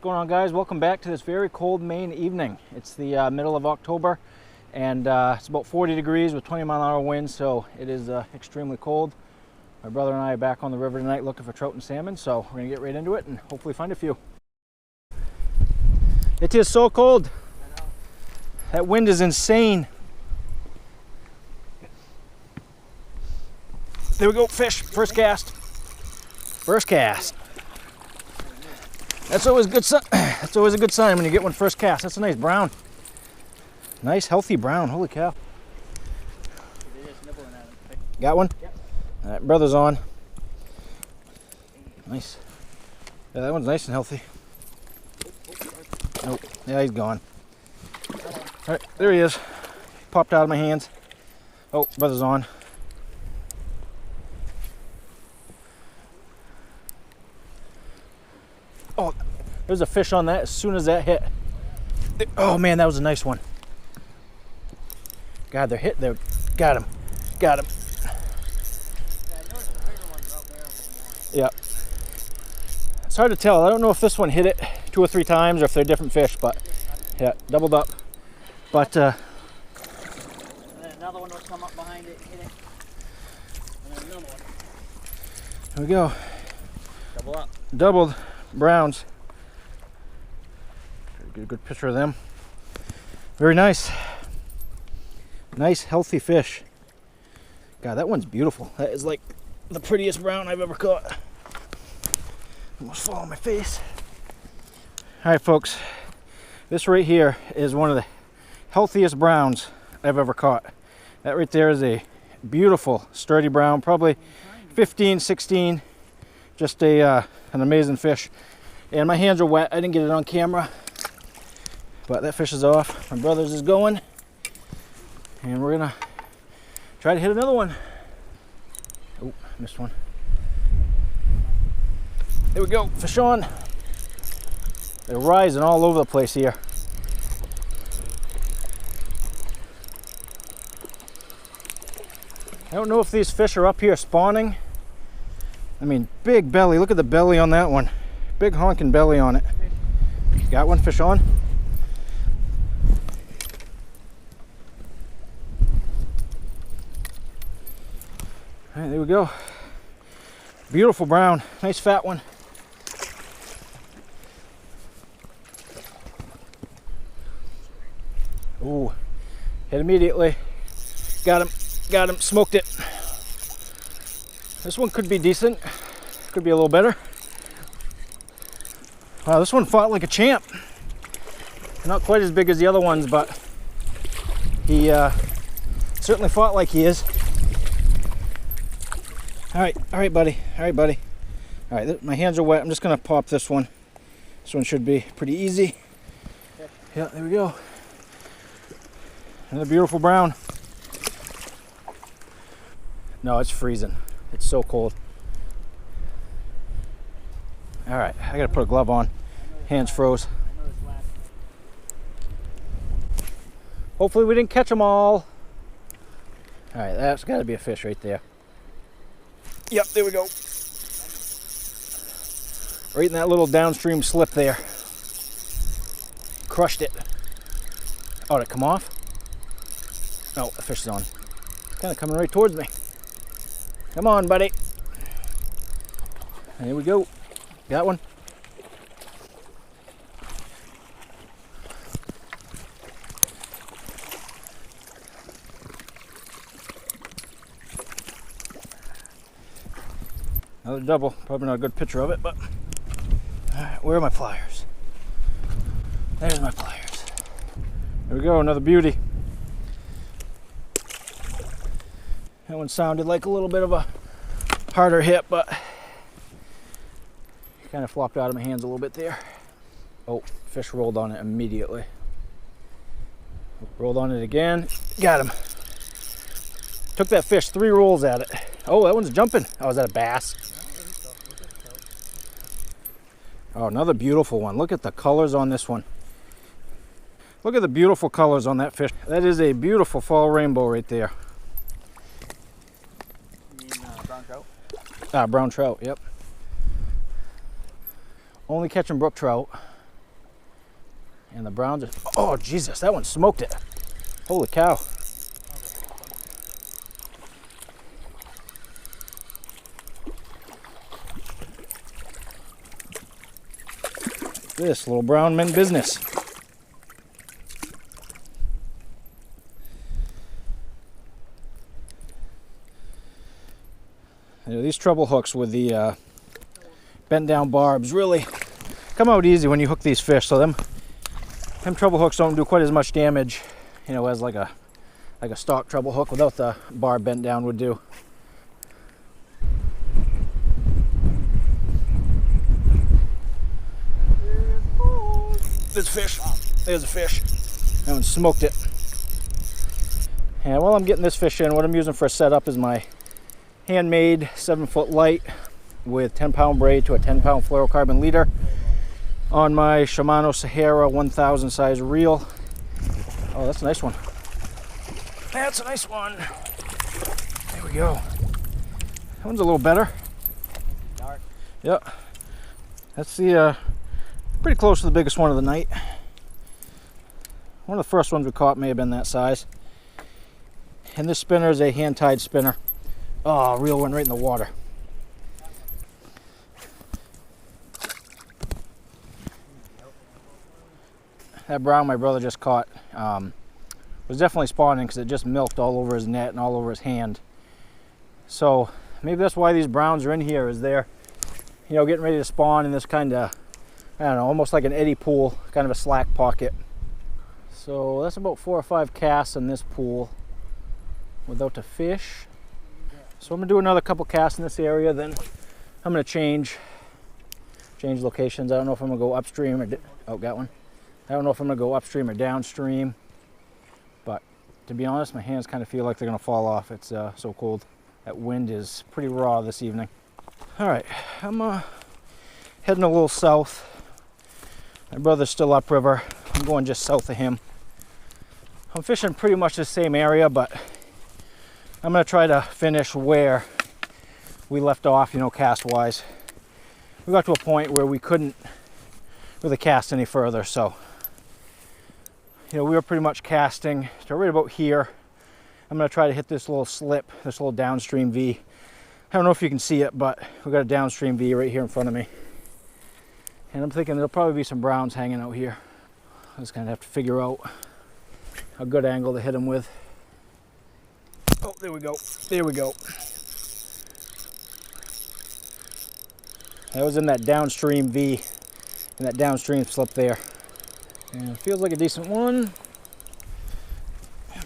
going on, guys? Welcome back to this very cold Maine evening. It's the middle of October, and it's about 40 degrees with 20-mile-an-hour winds, so it is extremely cold. My brother and I are back on the river tonight looking for trout and salmon, so we're gonna get right into it and hopefully find a few. It is so cold. That wind is insane. There we go, fish, first cast. First cast. That's always good. That's always a good sign when you get one first cast. That's a nice brown. Nice, healthy brown. Holy cow. Got one? Yep. All right, brother's on. Nice. Yeah, that one's nice and healthy. Nope. Yeah, he's gone. All right, there he is. Popped out of my hands. Oh, brother's on. Oh, there's a fish on that as soon as that hit. Oh man, that was a nice one. God, they're hit there. Got him. Got him. Yeah. It's hard to tell. I don't know if this one hit it 2 or 3 times or if they're different fish, but yeah, doubled up. But and then another one will come up behind it, hit it. And then another one. There we go. Double up. Doubled browns. Get a good picture of them. Very nice. Nice, healthy fish. God, that one's beautiful. That is like the prettiest brown I've ever caught. Almost fall on my face. All right, folks. This right here is one of the healthiest browns I've ever caught. That right there is a beautiful, sturdy brown, probably 15, 16. Just an amazing fish. And my hands are wet. I didn't get it on camera. But that fish is off. My brother's is going. And we're gonna try to hit another one. Oh, missed one. There we go, fish on. They're rising all over the place here. I don't know if these fish are up here spawning. I mean, big belly. Look at the belly on that one. Big honking belly on it. Got one fish on. All right, there we go. Beautiful brown. Nice fat one. Ooh, hit immediately. Got him. Got him. Smoked it. This one could be decent. Could be a little better. Wow, this one fought like a champ. Not quite as big as the other ones, but he certainly fought like he is. All right, buddy. All right, buddy. All right, my hands are wet. I'm just gonna pop this one. This one should be pretty easy. Yeah, there we go. Another beautiful brown. No, it's freezing. It's so cold. All right, I gotta put a glove on. Hands froze. Hopefully we didn't catch them all. All right, that's gotta be a fish right there. Yep, there we go. Right in that little downstream slip there. Crushed it. Oh, did it come off? No, the fish is on. It's kind of coming right towards me. Come on, buddy. And here we go. Got one. Another double. Probably not a good picture of it, but all right, where are my pliers? There's my pliers. There we go, another beauty. That one sounded like a little bit of a harder hit, but kind of flopped out of my hands a little bit there. Oh, fish rolled on it immediately. Rolled on it again. Got him. Took that fish 3 rolls at it. Oh, that one's jumping. Oh, is that a bass? Oh, another beautiful one. Look at the colors on this one. Look at the beautiful colors on that fish. That is a beautiful fall rainbow right there. You mean brown trout? Brown trout, yep. Only catching brook trout. And the browns are, oh Jesus, that one smoked it. Holy cow. This little brown meant business. You know, these treble hooks with the bent down barbs really come out easy when you hook these fish. So them treble hooks don't do quite as much damage, you know, as like a stock treble hook without the barb bent down would do. There's a fish. There's a fish. That one smoked it. And while I'm getting this fish in, what I'm using for a setup is my handmade 7-foot light with 10-pound braid to a 10-pound fluorocarbon leader on my Shimano Sahara 1000 size reel. Oh, that's a nice one. That's a nice one. There we go. That one's a little better. Dark. Yep. That's the pretty close to the biggest one of the night. One of the first ones we caught may have been that size. And this spinner is a hand-tied spinner. Oh, reel went right in the water. That brown my brother just caught was definitely spawning because it just milked all over his net and all over his hand. So maybe that's why these browns are in here, is they're, you know, getting ready to spawn in this kind of, I don't know, almost like an eddy pool, kind of a slack pocket. So that's about 4 or 5 casts in this pool without a fish. So I'm gonna do another couple casts in this area, then I'm gonna change locations. I don't know if I'm gonna go upstream or, oh, got one. I don't know if I'm gonna go upstream or downstream, but to be honest, my hands kind of feel like they're gonna fall off. It's so cold. That wind is pretty raw this evening. All right, I'm heading a little south. My brother's still upriver. I'm going just south of him. I'm fishing pretty much the same area, but I'm gonna try to finish where we left off, you know, cast wise. We got to a point where we couldn't really cast any further, so you know, we were pretty much casting to right about here. I'm gonna try to hit this little slip, this little downstream V. I don't know if you can see it, but we got a downstream V right here in front of me. And I'm thinking there'll probably be some browns hanging out here. I just kind of have to figure out a good angle to hit them with. Oh, there we go. There we go. That was in that downstream V, in that downstream slip there. And it feels like a decent one.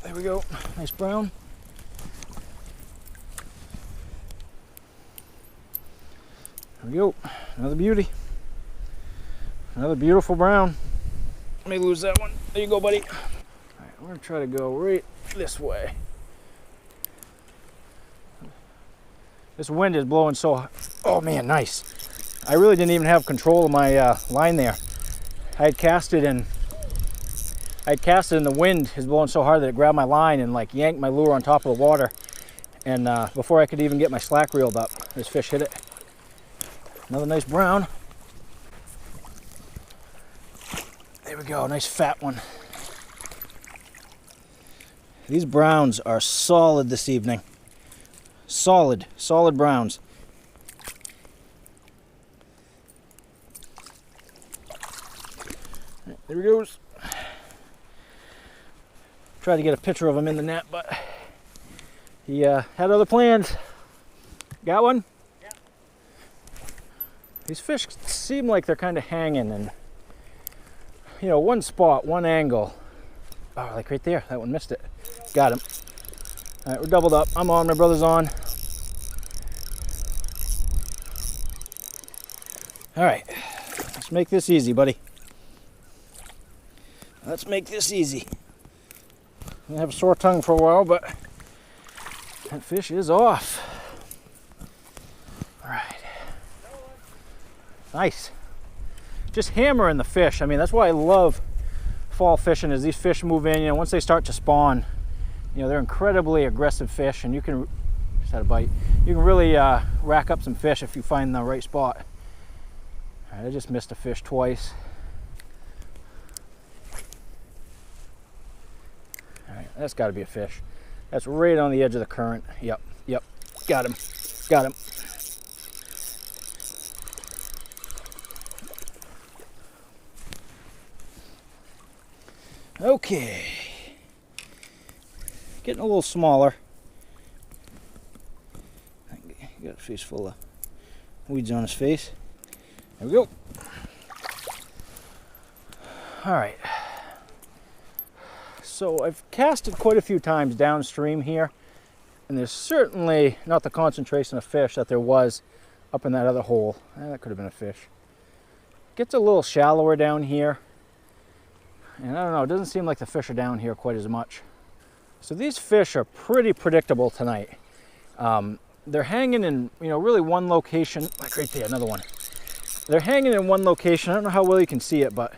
There we go. Nice brown. There we go. Another beauty. Another beautiful brown. Let me lose that one. There you go, buddy. All right, we're gonna try to go right this way. This wind is blowing so, oh man, nice. I really didn't even have control of my line there. I had casted and the wind is blowing so hard that it grabbed my line and like yanked my lure on top of the water. And before I could even get my slack reeled up, this fish hit it. Another nice brown. There we go, nice fat one. These browns are solid this evening. Solid browns. There he goes. Tried to get a picture of him in the net, but he had other plans. Got one? Yeah. These fish seem like they're kind of hanging and, you know, one spot, one angle. Oh, like right there. That one missed it. Got him. All right, we're doubled up. I'm on. My brother's on. All right. Let's make this easy, buddy. Let's make this easy. I'm gonna have a sore tongue for a while, but that fish is off. All right. Nice. Just hammering the fish. I mean, that's why I love fall fishing, is these fish move in, you know, once they start to spawn, you know, they're incredibly aggressive fish, and you can, just had a bite, you can really rack up some fish if you find the right spot. All right, I just missed a fish twice. That's got to be a fish. That's right on the edge of the current. Yep, yep. Got him. Got him. Okay. Getting a little smaller. Got a face full of weeds on his face. There we go. All right. So I've casted quite a few times downstream here, and there's certainly not the concentration of fish that there was up in that other hole. That could have been a fish. Gets a little shallower down here, and I don't know, it doesn't seem like the fish are down here quite as much. So these fish are pretty predictable tonight. They're hanging in, really one location, like right there, another one. They're hanging in one location. I don't know how well you can see it, but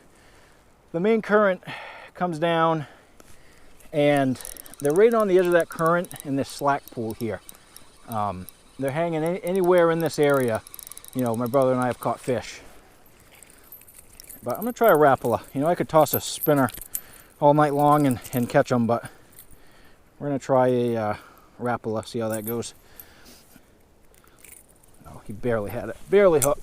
the main current comes down, and they're right on the edge of that current in this slack pool here. They're hanging anywhere in this area. My brother and I have caught fish. But I'm gonna try a Rapala. I could toss a spinner all night long and catch them, but we're gonna try a Rapala, see how that goes. Oh, he barely had it, barely hooked.